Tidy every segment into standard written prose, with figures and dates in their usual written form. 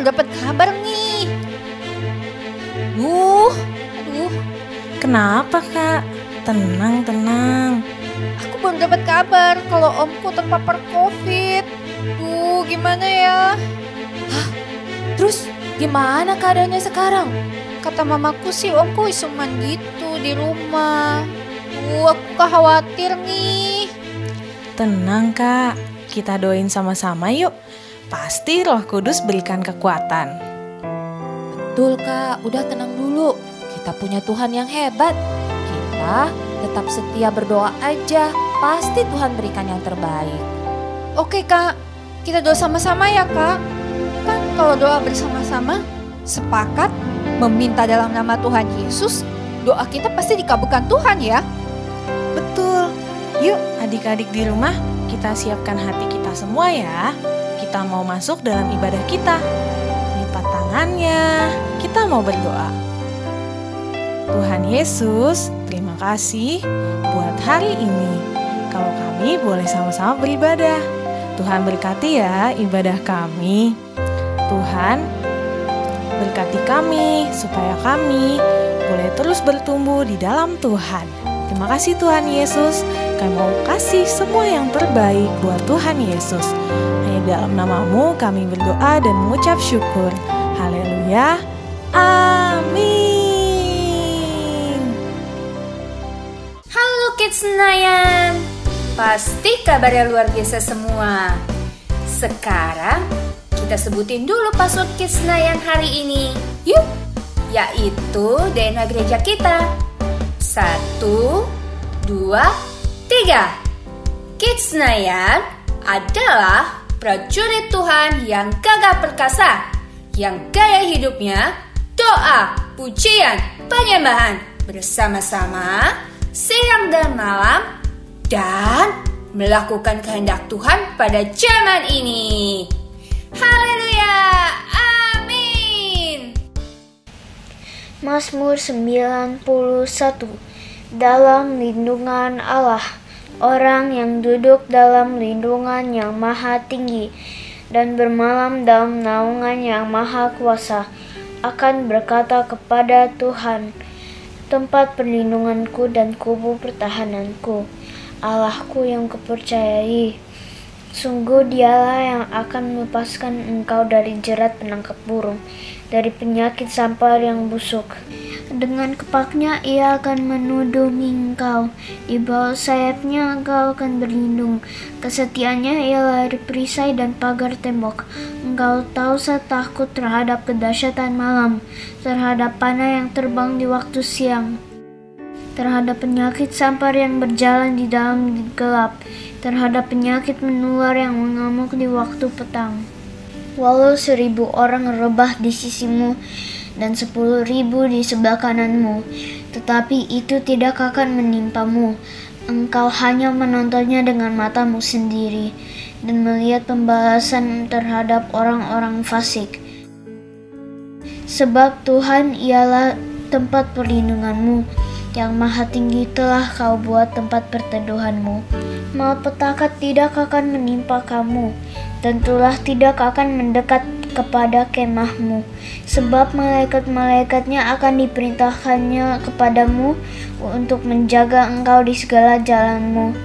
baru dapat kabar nih. Aduh. Kenapa, Kak? Tenang. Aku baru dapat kabar kalau omku terpapar COVID. Duh, gimana ya? Terus gimana keadaannya sekarang? Kata mamaku sih omku isoman gitu di rumah. Aku khawatir nih. Tenang, Kak. Kita doain sama-sama yuk. Pasti Roh Kudus berikan kekuatan. Betul, Kak. Udah tenang dulu. Kita punya Tuhan yang hebat. Kita tetap setia berdoa aja. Pasti Tuhan berikan yang terbaik. Oke, Kak. Kita doa sama-sama ya, Kak. Kan kalau doa bersama-sama, sepakat meminta dalam nama Tuhan Yesus, doa kita pasti dikabulkan Tuhan ya. Betul. Yuk adik-adik di rumah, kita siapkan hati kita semua ya. Kita mau masuk dalam ibadah kita. Lipat tangannya, kita mau berdoa. Tuhan Yesus, terima kasih buat hari ini. Kalau kami boleh sama-sama beribadah. Tuhan berkati ya ibadah kami. Tuhan berkati kami supaya kami boleh terus bertumbuh di dalam Tuhan. Terima kasih Tuhan Yesus. Kami mau kasih semua yang terbaik buat Tuhan Yesus. Hanya dalam nama-Mu kami berdoa dan mengucap syukur. Haleluya. Amin. Halo Kids Senayan. Pasti kabarnya luar biasa semua. Sekarang kita sebutin dulu password Kids Senayan hari ini. Yuk, yaitu DNA gereja kita. 1, 2, 3. Kids Senayan adalah prajurit Tuhan yang gagah perkasa, yang gaya hidupnya doa, pujian, penyembahan bersama-sama siang dan malam dan melakukan kehendak Tuhan pada zaman ini. Haleluya, amin. Mazmur 91. Dalam lindungan Allah, orang yang duduk dalam lindungan yang maha tinggi dan bermalam dalam naungan yang maha kuasa akan berkata kepada Tuhan, tempat perlindunganku dan kubu pertahananku, Allahku yang kupercayai. Sungguh dialah yang akan melepaskan engkau dari jerat penangkap burung, dari penyakit sampar yang busuk. Dengan kepaknya ia akan menudungi engkau, di bawah sayapnya engkau akan berlindung. Kesetiaannya ialah perisai dan pagar tembok. Engkau tahu saya takut terhadap kedahsyatan malam, terhadap panah yang terbang di waktu siang, terhadap penyakit sampar yang berjalan di dalam gelap, terhadap penyakit menular yang mengamuk di waktu petang. Walau 1.000 orang rebah di sisimu dan 10.000 di sebelah kananmu, tetapi itu tidak akan menimpamu. Engkau hanya menontonnya dengan matamu sendiri dan melihat pembalasan terhadap orang-orang fasik. Sebab Tuhan ialah tempat perlindunganmu, yang maha tinggi telah kau buat tempat perteduhanmu. Malapetaka tidak akan menimpa kamu, dan tulah tidak akan mendekat kepada kemahmu, sebab malaikat-malaikatnya akan diperintahkannya kepadamu untuk menjaga engkau di segala jalanmu.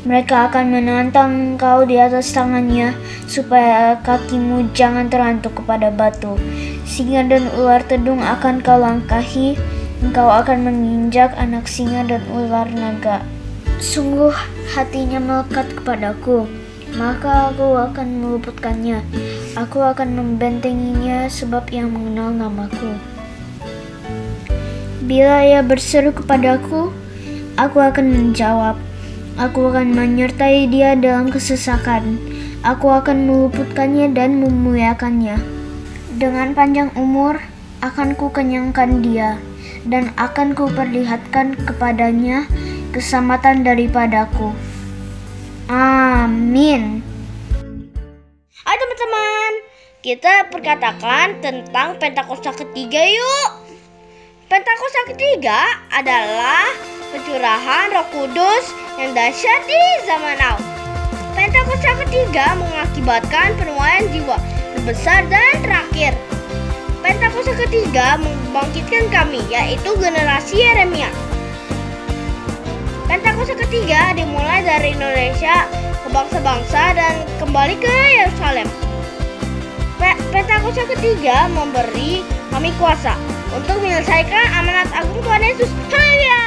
Mereka akan menantang engkau di atas tangannya, supaya kakimu jangan terhantuk kepada batu. Singa dan ular tedung akan kau langkahi, engkau akan menginjak anak singa dan ular naga. Sungguh hatinya melekat kepadaku, maka aku akan meluputkannya. Aku akan membentenginya sebab ia mengenal namaku. Bila ia berseru kepadaku, aku akan menjawab. Aku akan menyertai dia dalam kesesakan. Aku akan meluputkannya dan memuliakannya. Dengan panjang umur akan kukenyangkan dia, dan akan kuperlihatkan kepadanya keselamatan daripadaku. Amin. Hai teman-teman, kita perkatakan tentang Pentakosta ketiga yuk. Pentakosta ketiga adalah pencurahan Roh Kudus yang dahsyat di zaman now. Pentakosta ketiga mengakibatkan penuaian jiwa terbesar dan terakhir. Pentakosta ketiga membangkitkan kami, yaitu generasi Yeremia. Pentakosta ketiga dimulai dari Indonesia ke bangsa-bangsa dan kembali ke Yerusalem. Pentakosta ketiga memberi kami kuasa untuk menyelesaikan amanat agung Tuhan Yesus. Haleluya!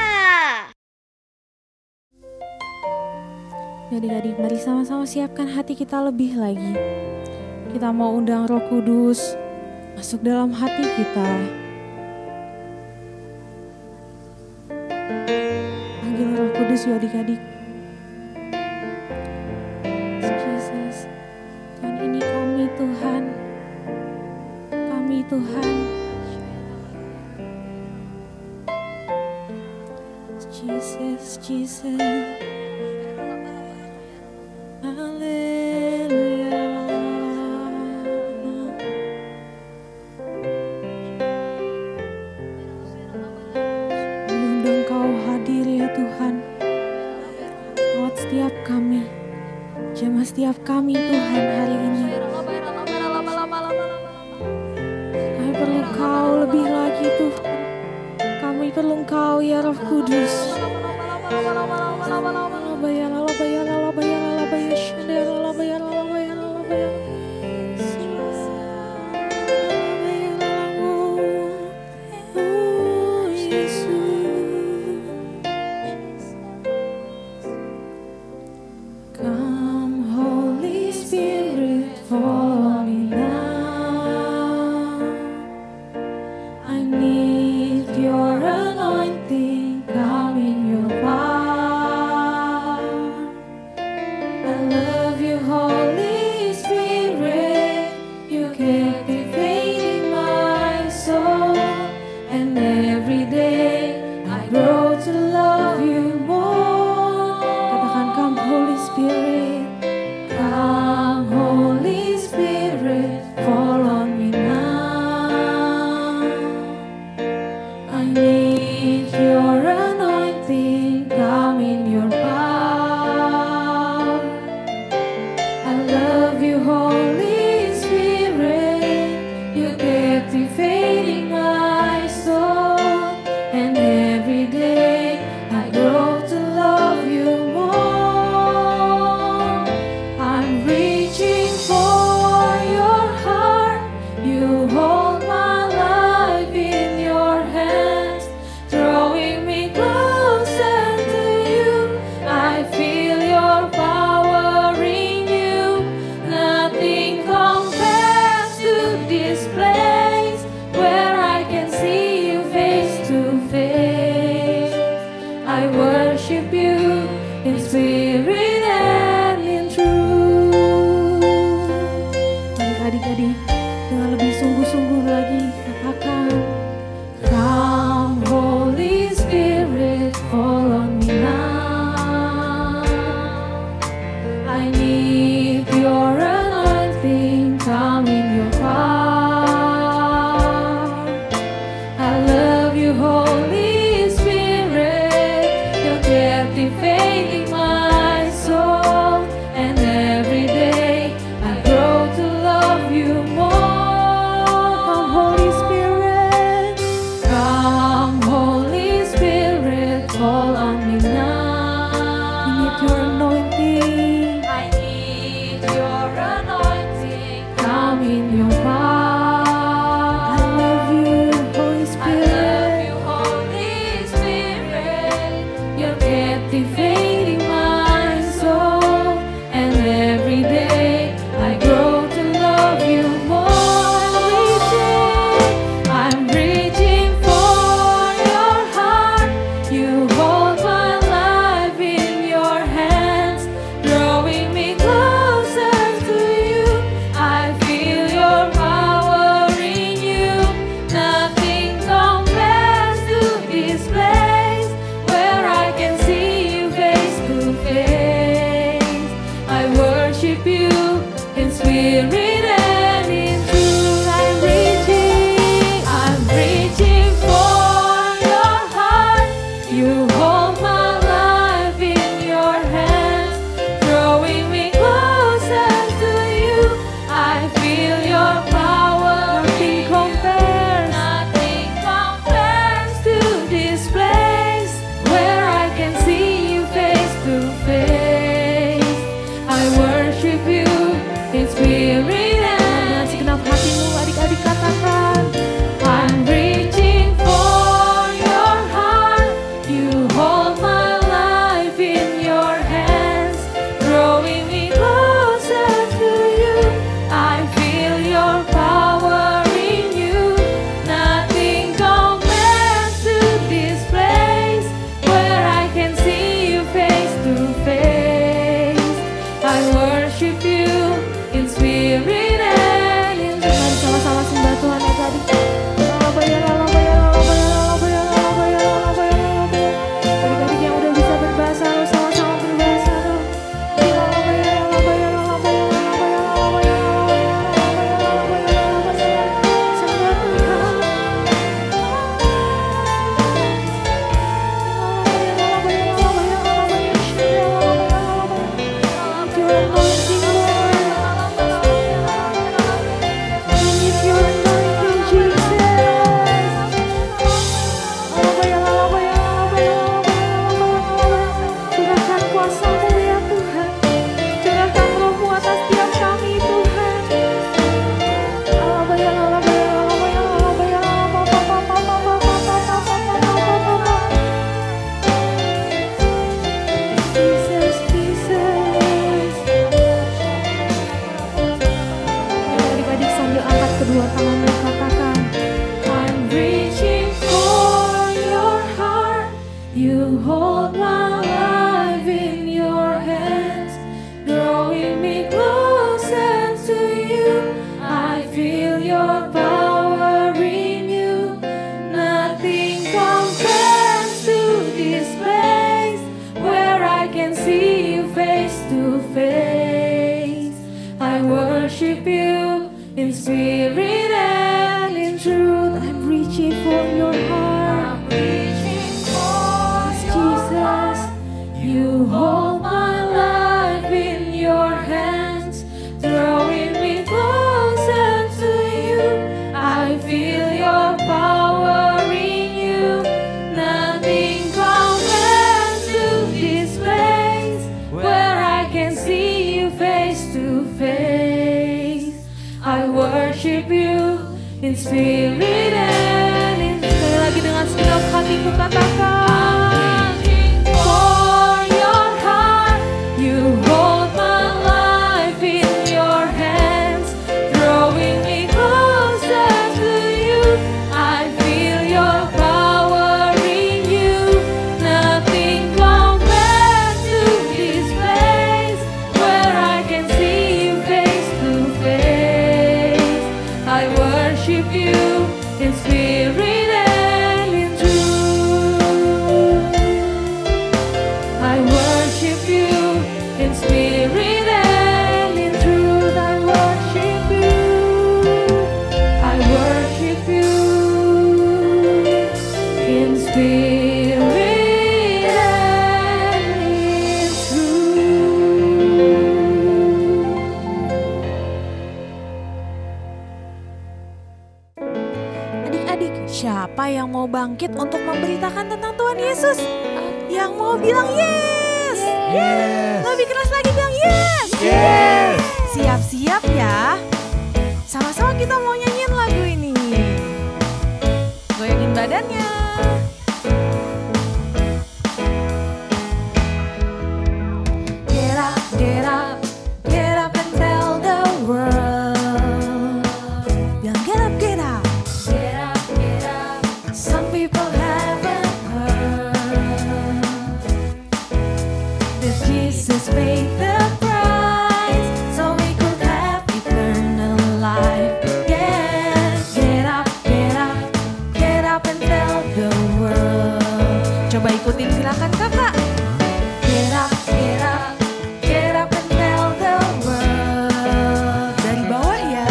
Adik-adik, mari sama-sama siapkan hati kita lebih lagi. Kita mau undang Roh Kudus masuk dalam hati kita. Panggil Roh Kudus ya adik-adik. Jesus, Tuhan, ini kami Tuhan. Kami Tuhan. Jesus, Jesus. Haleluya. Mengundang Kau hadir ya Tuhan, lewat setiap kami, jamah setiap kami Tuhan hari ini. Kami perlu Kau lebih lagi Tuhan. Kami perlu Kau ya Roh Kudus. Come Holy Spirit, follow me now. I need your anointing, come in your power. I love you, Holy Spirit, you captivating my soul. And every day I grow to love you more. Katakan, come Holy Spirit, come Holy Spirit, fall on me now. I need your anointing, come in your power. I love you, Holy Spirit, you captivating my soul. And every day I grow to love you more. I'm reaching for your heart, you hold my life in your hands, drawing me closer to you. I feel your power in you, nothing compares to this place where I can see you face to face. I worship you in spirit and in truth. Mari adik-adik dengan lebih sungguh-sungguh lagi katakan, come Holy Spirit, fall on me now. I need your anointing, come in your power. I love you, Holy Spirit, you're captivating my You hold my life in your hands, drawing me closer to you. I feel your power in you. Nothing compares to this place where I can see you face to face. I worship you in spirit and in truth. I'm reaching for your heart. I'm reaching for Jesus. You hold my life in your hands, drawing me closer to you. I feel your power in you. Nothing compares to this place where I can see you face to face. I worship you in spirit and in truth. Sekali lagi dengan segenap hatiku katakan, for your heart, you hold my life in your hands, drawing me closer to you. I feel your power in you. Nothing compares to this place where I can see you face to face. I worship you in spirit and in truth. I worship you in spirit and in truth. I worship you. I worship you in spirit and in truth. Adik-adik, siapa yang mau bangkit untuk memberitakan tentang Tuhan Yesus? Yang mau bilang yes? Yes. Lebih keras lagi bilang yes? Yes. Siap-siap ya. Sama-sama kita mau nyanyiin lagu ini. Goyangin badannya. Get up, get up, get up and tell the world. Bilang get up, get up. Get up, get up. Some people haven't heard that Jesus paid the price so we could have eternal life. Yeah, get up, get up, get up and tell the world. Coba ikutin gerakan kakak. Get up, get up, get up and tell the world. Dari bawah ya.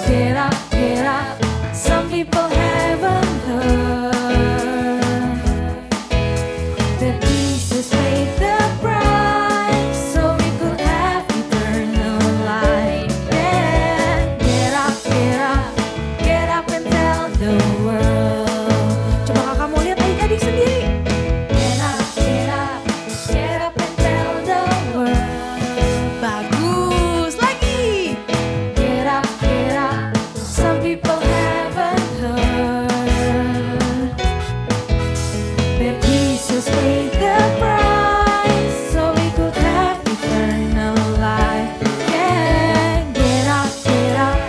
Get up, get up. Some people haven't heard that Jesus paid the price so we could have eternal life. Yeah, get up, get up, get up and tell the world. Coba kakak mau lihat adik-adik sendiri. Get up, get up, get up and tell the world. Bagus lagi. Get up, get up. Some people haven't heard that Jesus paid the price so we could have eternal life. Yeah, get up, get up,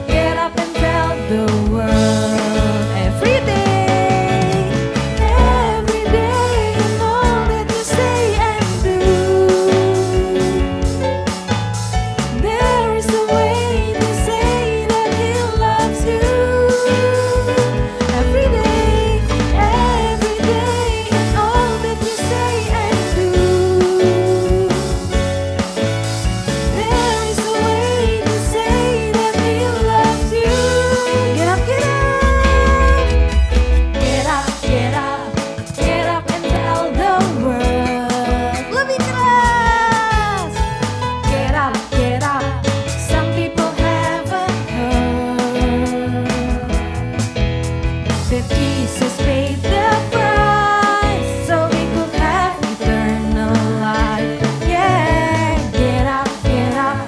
get up and tell the world. Every day in all that you say and do, there is a way to say that He loves you. Every day in all that you say and do, there is a way to say that He loves you. Get up, get up, get up, get up, get up and tell the world. Lebih keras. Get up, get up. Some people haven't heard that Jesus paid the price so we could have eternal life. Yeah, get up, get up,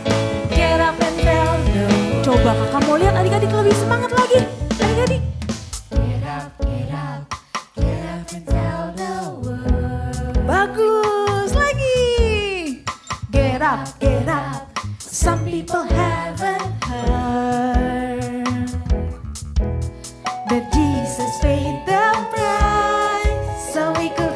get up and tell the world. Coba kakak mau lihat adik-adik lebih semangat lagi. Adik-adik. Get up, get up, get up and tell the world. Bagus lagi. Get up, get up. Some people haven't heard that Jesus paid the price so we could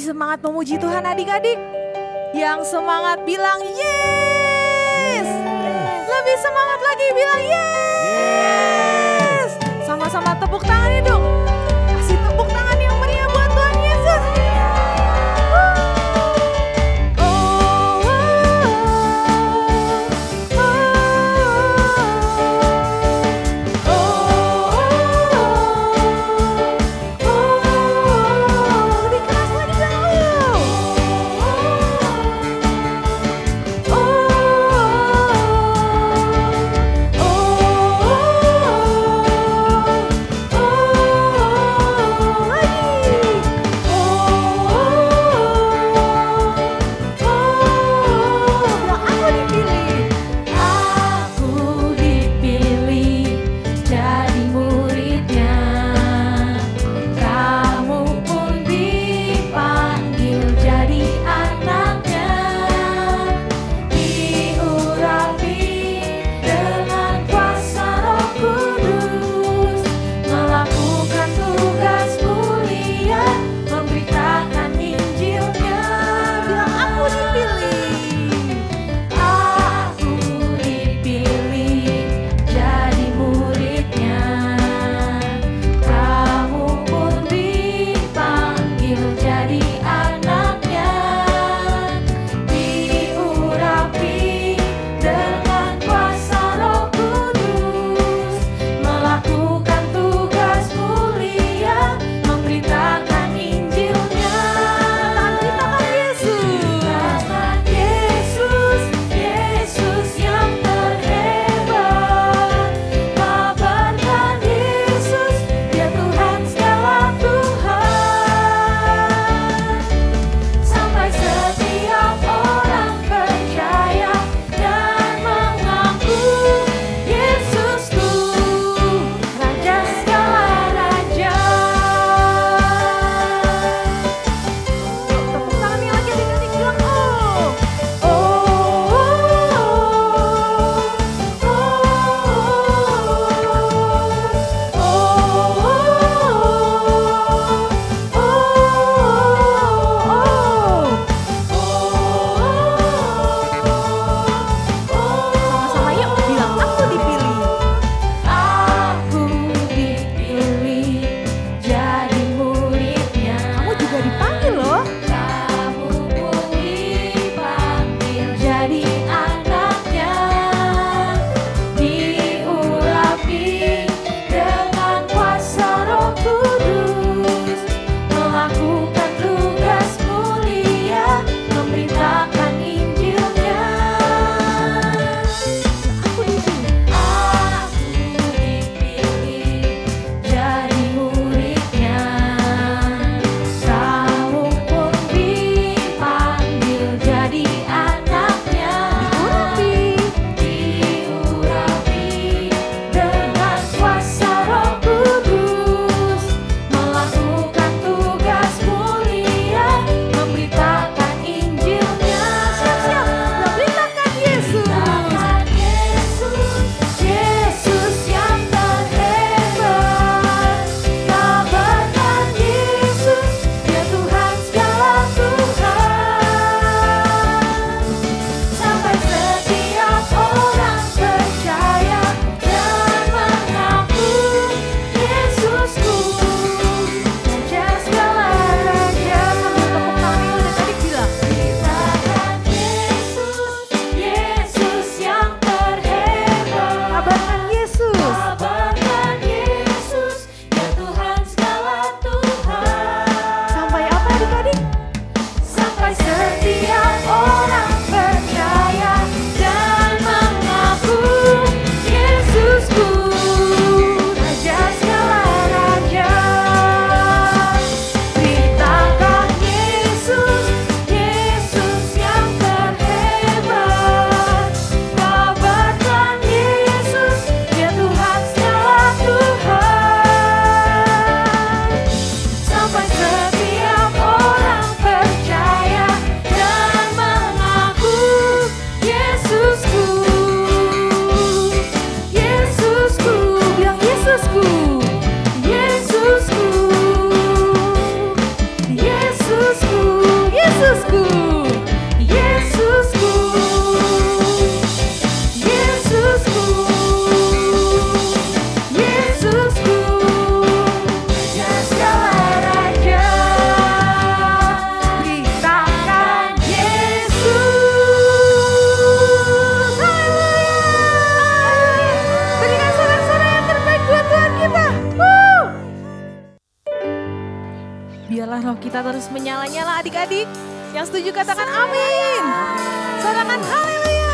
semangat memuji Tuhan adik-adik? Yang semangat bilang yes. Lebih semangat lagi bilang yes. Sama-sama tepuk tangan dong. Kasih tepuk tangan yang meriah buat Tuhan Yesus. Oh biarlah roh kita terus menyala-nyala adik-adik. Yang setuju katakan amin. Sorakan haleluya.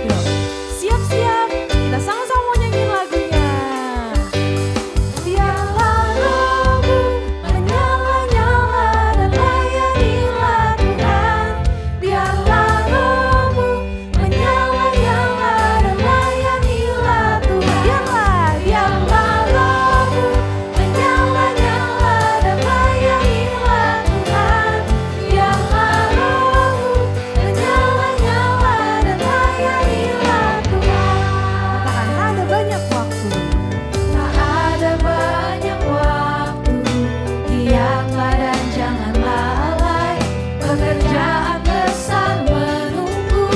Yuk, siap-siap. Kita sama-sama mau nyanyi lagunya. Biarlah rohmu menyala-nyala dan layanilah Tuhan. Biarlah rohmu menyala-nyala dan layanilah Tuhan. Biarlah rohmu menyala-nyala dan layanilah Tuhan. Biarlah rohmu menyala-nyala dan layanilah Tuhan. Katakan ada banyak waktu. Tak ada banyak waktu. Giatlah dan jangan lalai. Pekerjaan besar menunggu.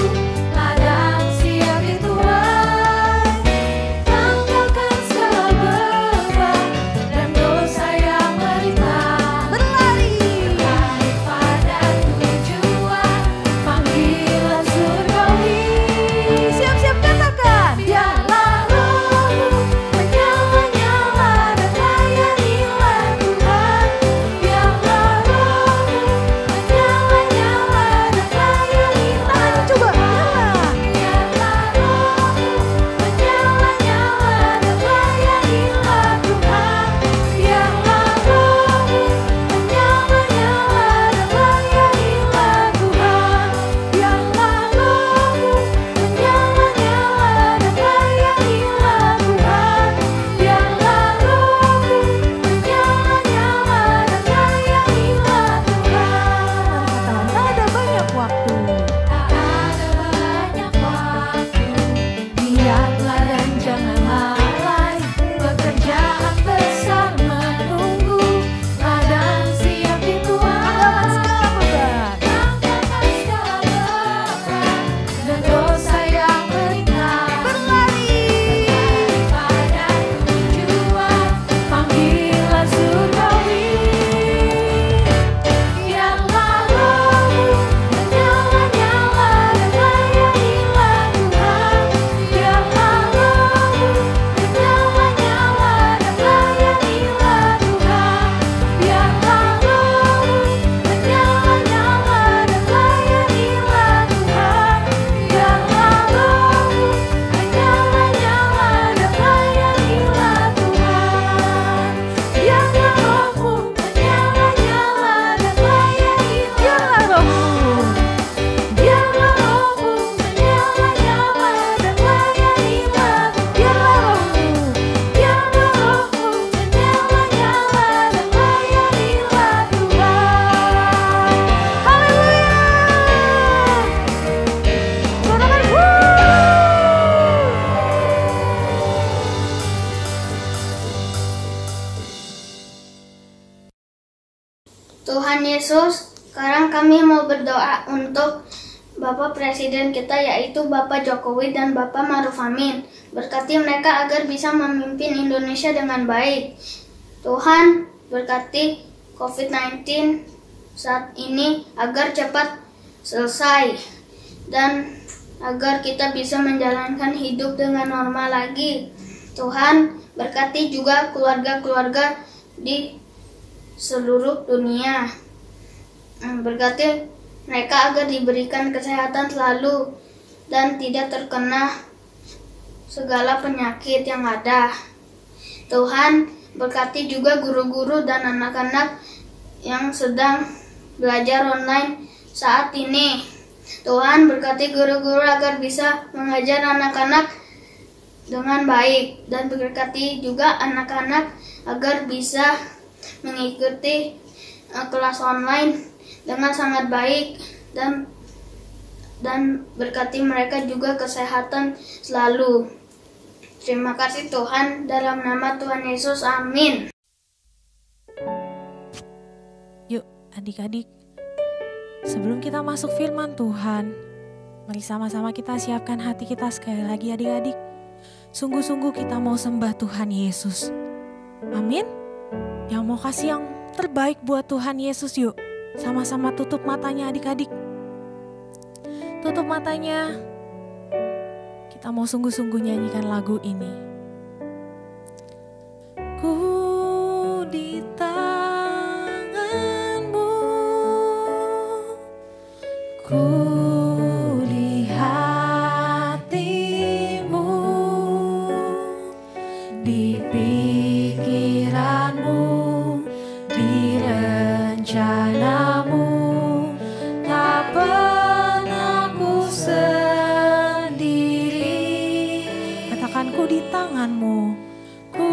Ladang siap di Tuhan. Tanggalkan segala beban dan dosa yang melintas. Berlari pada tujuan panggilan surgawi. Siap-siap katakan. Biarlah rohmu menyala-nyala dan layanilah Tuhan. Biarlah rohmu menyala-nyala dan layanilah. Coba biarlah. Biarlah rohmu menyala-nyala dan layanilah Tuhan. Biarlah rohmu menyala-nyala dan layanilah Tuhan. Biarlah rohmu menyala-nyala dan layanilah Tuhan. Biarlah rohmu menyala-nyala dan layanilah Tuhan. Tak ada banyak waktu. Tak ada banyak waktu. Giatlah dan jangan lalai. Pekerjaan besar menunggu. Ladang siap di Tuhan. Tanggalkan segala beban dan dosa yang melintas. Berlari pada tujuan panggilan surgawi. Biarlah rohmu menyala-nyala dan layanilah Tuhan. Biarlah rohmu menyala-nyala dan layanilah Tuhan. Biarlah rohmu menyala-nyala dan layanilah Tuhan. Biarlah rohmu menyala-nyala dan layanilah Tuhan. Biarlah rohmu menyala-nyala dan layanilah Tuhan. Biarlah rohmu menyala-nyala dan layanilah. Biarlah rohmu menyala-nyala dan layanilah Tuhan. Haleluya. Tuhan Yesus, sekarang kami mau berdoa untuk Bapak Presiden kita yaitu Bapak Jokowi dan Bapak Maruf Amin. Berkati mereka agar bisa memimpin Indonesia dengan baik. Tuhan, berkati COVID-19 saat ini agar cepat selesai dan agar kita bisa menjalankan hidup dengan normal lagi. Tuhan, berkati juga keluarga-keluarga di seluruh dunia. Berkati mereka agar diberikan kesehatan selalu dan tidak terkena segala penyakit yang ada. Tuhan, berkati juga guru-guru dan anak-anak yang sedang belajar online saat ini. Tuhan, berkati guru-guru agar bisa mengajar anak-anak dengan baik dan berkati juga anak-anak agar bisa mengikuti kelas online dengan sangat baik dan berkati mereka juga kesehatan selalu. Terima kasih Tuhan, dalam nama Tuhan Yesus, amin. Yuk adik-adik, sebelum kita masuk firman Tuhan, mari sama-sama kita siapkan hati kita sekali lagi adik-adik. Sungguh-sungguh kita mau sembah Tuhan Yesus. Amin. Yang mau kasih yang terbaik buat Tuhan Yesus, yuk. Sama-sama tutup matanya adik-adik. Tutup matanya. Kita mau sungguh-sungguh nyanyikan lagu ini. Ku di tanganmu, ku di hatimu, di pikiranmu, di rencanamu, tak pernah ku sendiri. Katakan ku di tanganmu, ku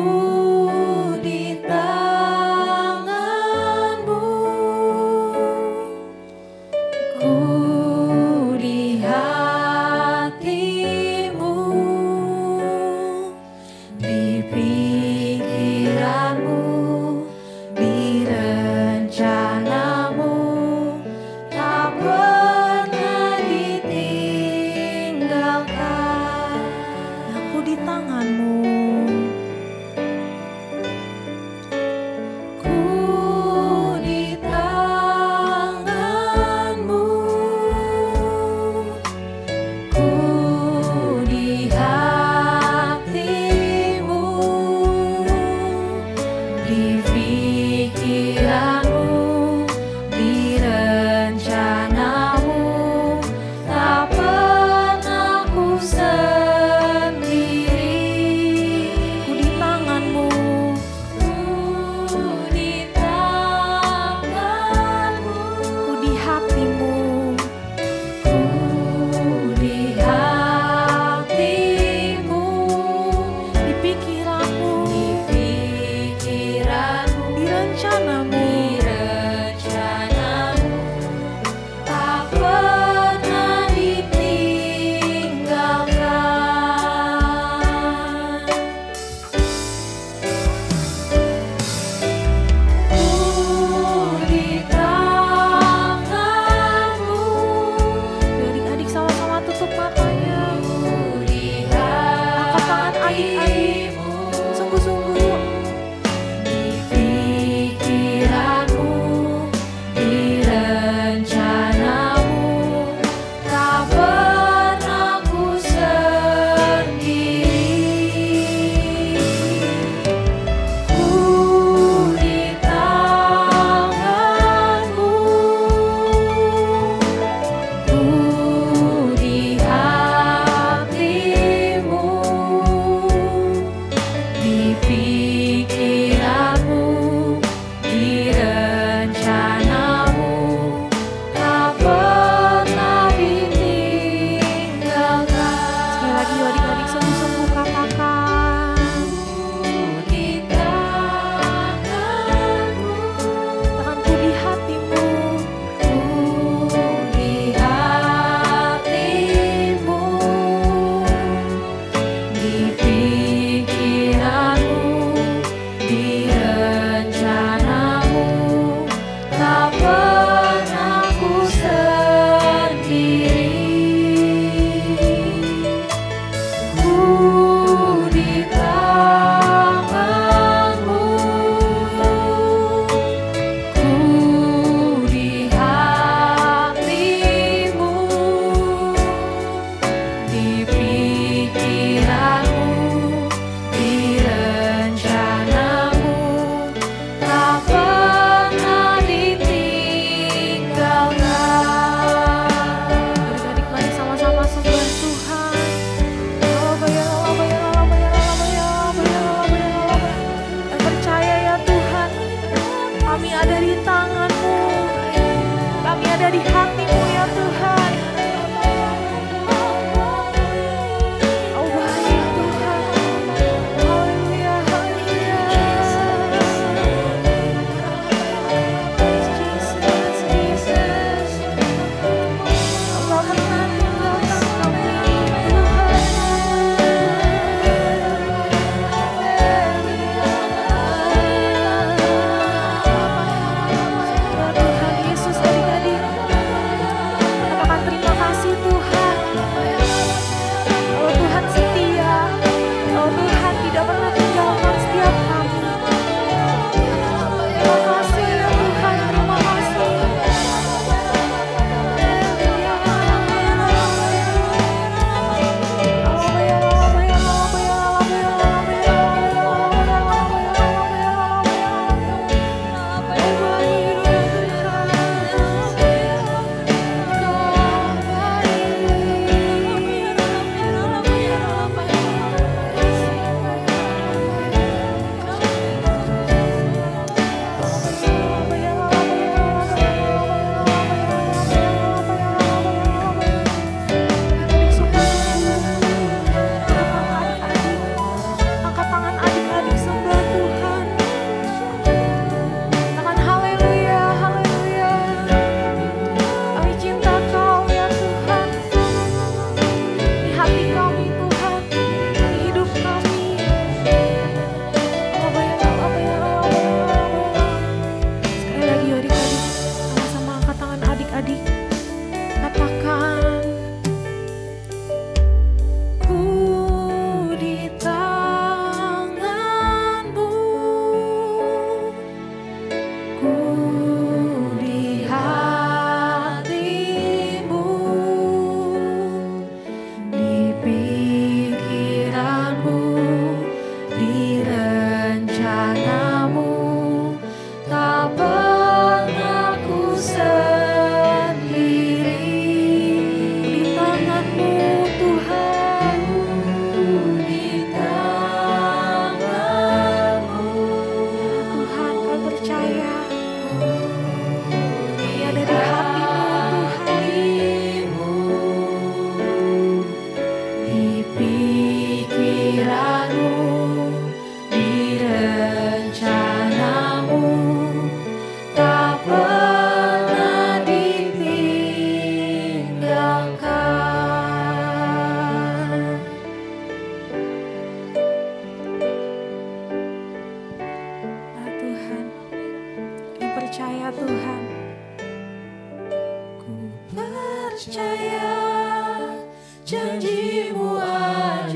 Janjimu ajaib,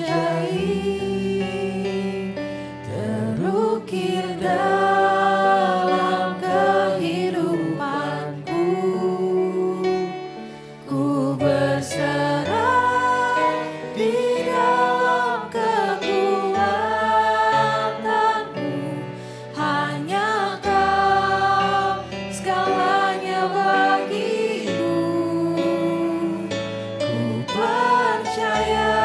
terukir dalam kehidupanku. Ku berserah di dalam kekuatanmu. Hanya Kau segalanya bagiku. Ku percaya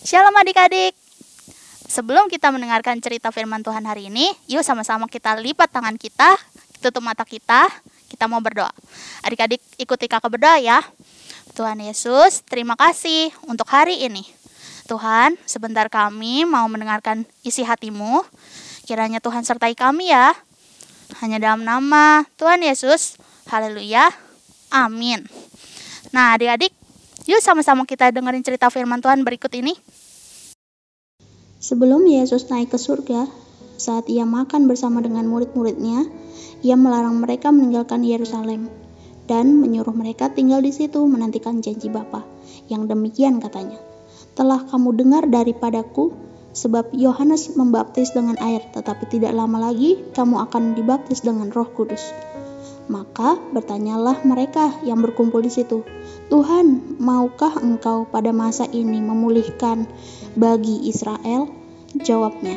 Shalom adik-adik. Sebelum kita mendengarkan cerita firman Tuhan hari ini, yuk sama-sama kita lipat tangan kita, tutup mata kita mau berdoa. Adik-adik ikuti kakak berdoa ya. Tuhan Yesus, terima kasih untuk hari ini. Tuhan, sebentar kami mau mendengarkan isi hati-Mu. Kiranya Tuhan sertai kami ya. Hanya dalam nama Tuhan Yesus. Haleluya. Amin. Nah adik-adik, yuk sama-sama kita dengerin cerita firman Tuhan berikut ini. Sebelum Yesus naik ke surga, saat ia makan bersama dengan murid-muridnya, ia melarang mereka meninggalkan Yerusalem dan menyuruh mereka tinggal di situ menantikan janji Bapa. Yang demikian katanya, "Telah kamu dengar daripadaku, sebab Yohanes membaptis dengan air, tetapi tidak lama lagi kamu akan dibaptis dengan Roh Kudus." Maka bertanyalah mereka yang berkumpul di situ, "Tuhan, maukah Engkau pada masa ini memulihkan bagi Israel?" Jawabnya,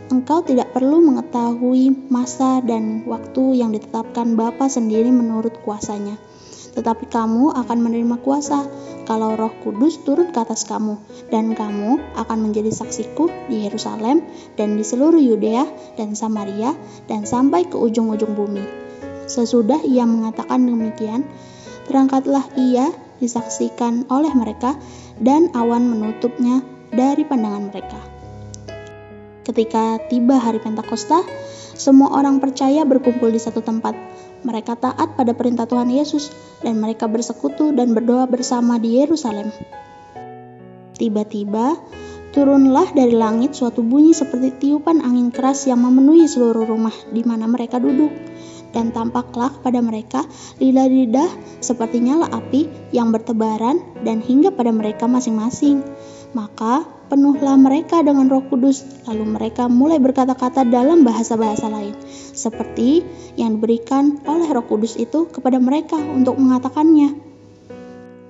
"Engkau tidak perlu mengetahui masa dan waktu yang ditetapkan Bapa sendiri menurut kuasanya. Tetapi kamu akan menerima kuasa kalau Roh Kudus turun ke atas kamu, dan kamu akan menjadi saksiku di Yerusalem dan di seluruh Yudea dan Samaria dan sampai ke ujung-ujung bumi." Sesudah ia mengatakan demikian, terangkatlah ia disaksikan oleh mereka, dan awan menutupnya dari pandangan mereka. Ketika tiba hari Pentakosta, semua orang percaya berkumpul di satu tempat. Mereka taat pada perintah Tuhan Yesus, dan mereka bersekutu dan berdoa bersama di Yerusalem. Tiba-tiba, turunlah dari langit suatu bunyi seperti tiupan angin keras yang memenuhi seluruh rumah di mana mereka duduk. Dan tampaklah kepada mereka lidah-lidah seperti nyala api yang bertebaran dan hingga pada mereka masing-masing. Maka penuhlah mereka dengan Roh Kudus, lalu mereka mulai berkata-kata dalam bahasa-bahasa lain, seperti yang diberikan oleh Roh Kudus itu kepada mereka untuk mengatakannya.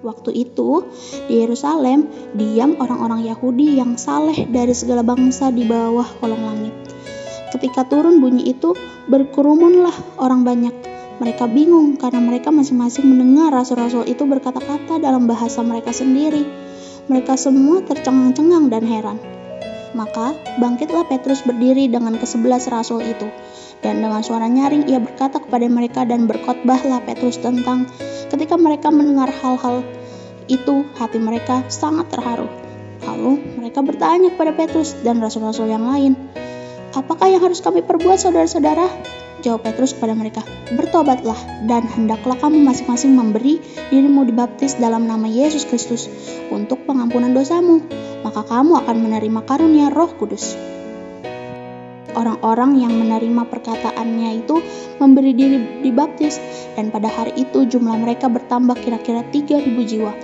Waktu itu, di Yerusalem diam orang-orang Yahudi yang saleh dari segala bangsa di bawah kolong langit. Ketika turun bunyi itu, berkerumunlah orang banyak. Mereka bingung karena mereka masing-masing mendengar rasul-rasul itu berkata-kata dalam bahasa mereka sendiri. Mereka semua tercengang-cengang dan heran. Maka bangkitlah Petrus berdiri dengan ke-11 rasul itu, dan dengan suara nyaring ia berkata kepada mereka, dan berkhotbahlah Petrus tentang ketika mereka mendengar hal-hal itu, hati mereka sangat terharu. Lalu mereka bertanya kepada Petrus dan rasul-rasul yang lain, "Apakah yang harus kami perbuat, saudara-saudara?" Jawab Petrus kepada mereka, "Bertobatlah, dan hendaklah kamu masing-masing memberi dirimu dibaptis dalam nama Yesus Kristus untuk pengampunan dosamu, maka kamu akan menerima karunia Roh Kudus." Orang-orang yang menerima perkataannya itu memberi diri dibaptis, dan pada hari itu jumlah mereka bertambah kira-kira 3.000 jiwa.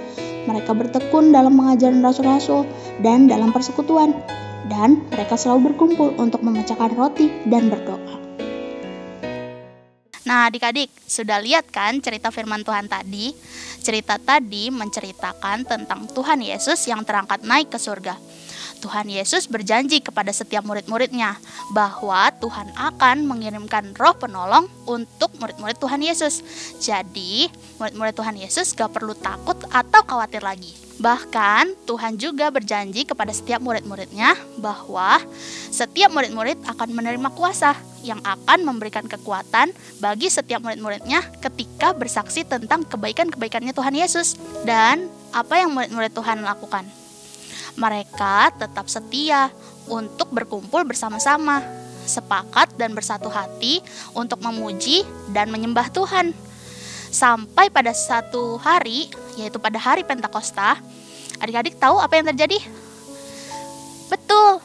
Mereka bertekun dalam pengajaran rasul-rasul dan dalam persekutuan, dan mereka selalu berkumpul untuk memecahkan roti dan berdoa. Nah adik-adik, sudah lihat kan cerita firman Tuhan tadi? Cerita tadi menceritakan tentang Tuhan Yesus yang terangkat naik ke surga. Tuhan Yesus berjanji kepada setiap murid-muridnya bahwa Tuhan akan mengirimkan Roh Penolong untuk murid-murid Tuhan Yesus. Jadi, murid-murid Tuhan Yesus gak perlu takut atau khawatir lagi. Bahkan, Tuhan juga berjanji kepada setiap murid-muridnya bahwa setiap murid-murid akan menerima kuasa yang akan memberikan kekuatan bagi setiap murid-muridnya ketika bersaksi tentang kebaikan-kebaikannya Tuhan Yesus. Dan apa yang murid-murid Tuhan lakukan? Mereka tetap setia untuk berkumpul bersama-sama, sepakat dan bersatu hati untuk memuji dan menyembah Tuhan. Sampai pada satu hari, yaitu pada hari Pentakosta, adik-adik tahu apa yang terjadi? Betul,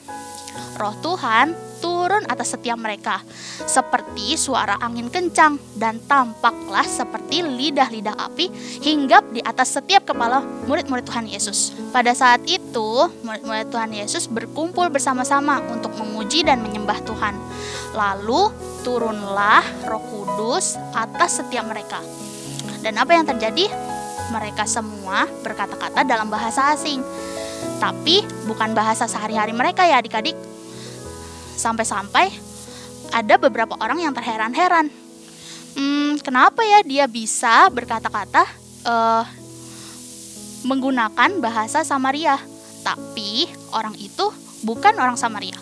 Roh Tuhan turun atas setiap mereka seperti suara angin kencang, dan tampaklah seperti lidah-lidah api hinggap di atas setiap kepala murid-murid Tuhan Yesus. Pada saat itu, murid-murid Tuhan Yesus berkumpul bersama-sama untuk memuji dan menyembah Tuhan. Lalu turunlah Roh Kudus atas setiap mereka. Dan apa yang terjadi? Mereka semua berkata-kata dalam bahasa asing. Tapi bukan bahasa sehari-hari mereka ya adik-adik. Sampai-sampai ada beberapa orang yang terheran-heran. Kenapa ya dia bisa berkata-kata menggunakan bahasa Samaria, Tapi orang itu bukan orang Samaria.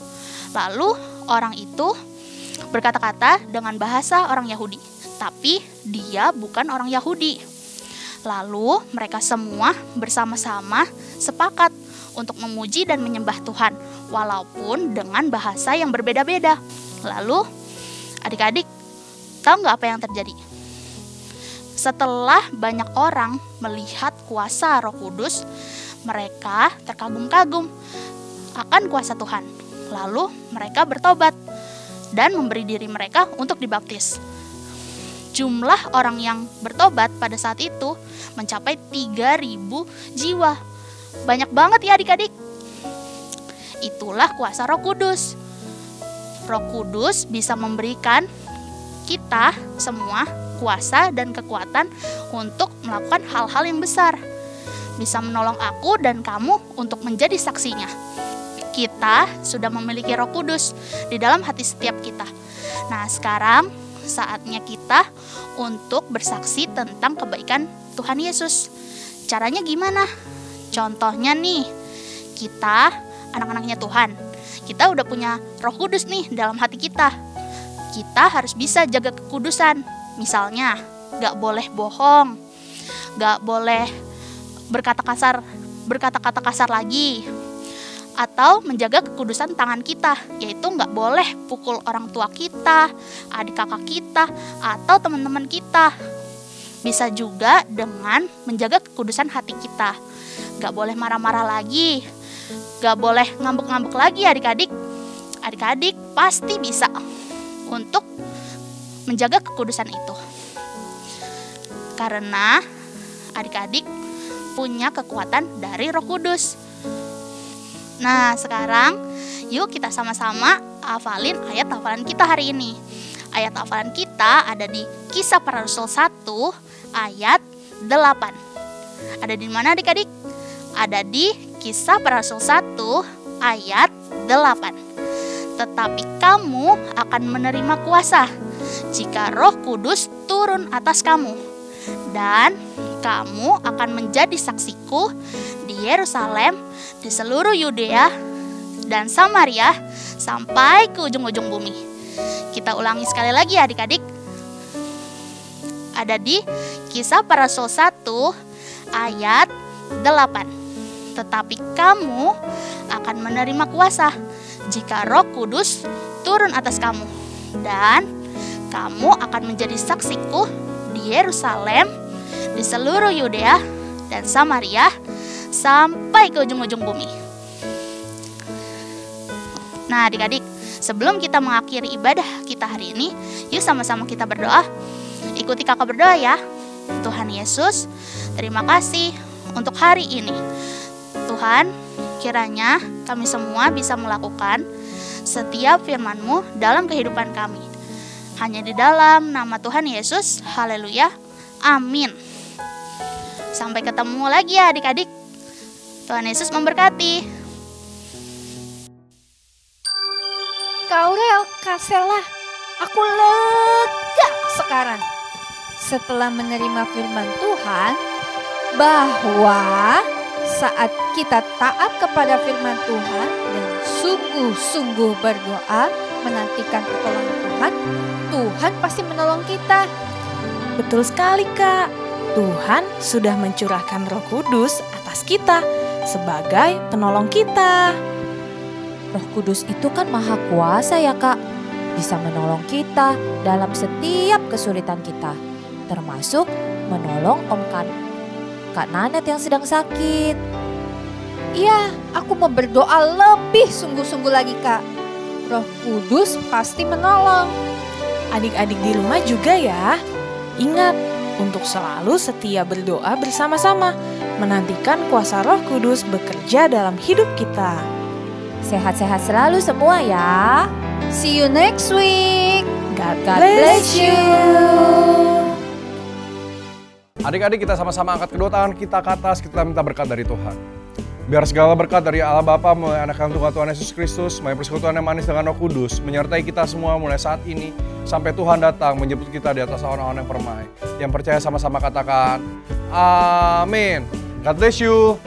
Lalu orang itu berkata-kata dengan bahasa orang Yahudi, tapi dia bukan orang Yahudi. Lalu mereka semua bersama-sama sepakat untuk memuji dan menyembah Tuhan, walaupun dengan bahasa yang berbeda-beda. Lalu adik-adik, tahu nggak apa yang terjadi? Setelah banyak orang melihat kuasa Roh Kudus, mereka terkagum-kagum akan kuasa Tuhan. Lalu mereka bertobat dan memberi diri mereka untuk dibaptis. Jumlah orang yang bertobat pada saat itu mencapai 3.000 jiwa. Banyak banget ya adik-adik. Itulah kuasa Roh Kudus. Roh Kudus bisa memberikan kita semua kuasa dan kekuatan untuk melakukan hal-hal yang besar. Bisa menolong aku dan kamu untuk menjadi saksinya. Kita sudah memiliki Roh Kudus di dalam hati setiap kita. Nah, sekarang saatnya kita untuk bersaksi tentang kebaikan Tuhan Yesus. Caranya gimana? Contohnya nih, kita anak-anaknya Tuhan. Kita udah punya Roh Kudus nih dalam hati kita. Kita harus bisa jaga kekudusan. Misalnya, gak boleh bohong, gak boleh berkata-kata kasar lagi, atau menjaga kekudusan tangan kita, yaitu nggak boleh pukul orang tua kita, adik kakak kita, atau teman-teman kita. Bisa juga dengan menjaga kekudusan hati kita, nggak boleh marah-marah lagi, nggak boleh ngambek-ngambek lagi adik-adik. Adik-adik pasti bisa untuk menjaga kekudusan itu, karena adik-adik punya kekuatan dari Roh Kudus. Nah, sekarang yuk kita sama-sama hafalin ayat hafalan kita hari ini. Ayat hafalan kita ada di Kisah Para Rasul 1 ayat 8. Ada di mana adik-adik? Ada di Kisah Para Rasul 1 ayat 8. Tetapi kamu akan menerima kuasa jika Roh Kudus turun atas kamu, dan kamu akan menjadi saksiku di Yerusalem, di seluruh Yudea dan Samaria, sampai ke ujung-ujung bumi. Kita ulangi sekali lagi adik-adik. Ada di Kisah Para Rasul 1 ayat 8. Tetapi kamu akan menerima kuasa jika Roh Kudus turun atas kamu, dan kamu akan menjadi saksiku di Yerusalem, di seluruh Yudea dan Samaria, sampai ke ujung-ujung bumi. Nah adik-adik, sebelum kita mengakhiri ibadah kita hari ini, yuk sama-sama kita berdoa. Ikuti kakak berdoa ya. Tuhan Yesus, terima kasih untuk hari ini. Tuhan, kiranya kami semua bisa melakukan setiap firman-Mu dalam kehidupan kami. Hanya di dalam nama Tuhan Yesus, haleluya, amin. Sampai ketemu lagi ya adik-adik. Tuhan Yesus memberkati. Kaurel, Kasela, aku lega sekarang setelah menerima firman Tuhan bahwa saat kita taat kepada firman Tuhan dan sungguh-sungguh berdoa menantikan pertolongan Tuhan, Tuhan pasti menolong kita. Betul sekali Kak. Tuhan sudah mencurahkan Roh Kudus atas kita sebagai penolong kita. Roh Kudus itu kan maha kuasa ya Kak. Bisa menolong kita dalam setiap kesulitan kita. Termasuk menolong Kak Nanet yang sedang sakit. Iya, aku mau berdoa lebih sungguh-sungguh lagi Kak. Roh Kudus pasti menolong. Adik-adik di rumah juga ya. Ingat untuk selalu setia berdoa bersama-sama, menantikan kuasa Roh Kudus bekerja dalam hidup kita. Sehat-sehat selalu semua ya. See you next week. God bless you. Adik-adik, kita sama-sama angkat kedua tangan kita ke atas, kita minta berkat dari Tuhan. Biar segala berkat dari Allah Bapa, melalui anak kandung Tuhan Yesus Kristus, melalui persekutuan yang manis dengan Roh Kudus, menyertai kita semua mulai saat ini, sampai Tuhan datang menjemput kita di atas awan-awan yang permai. Yang percaya sama-sama katakan, amin. God bless you.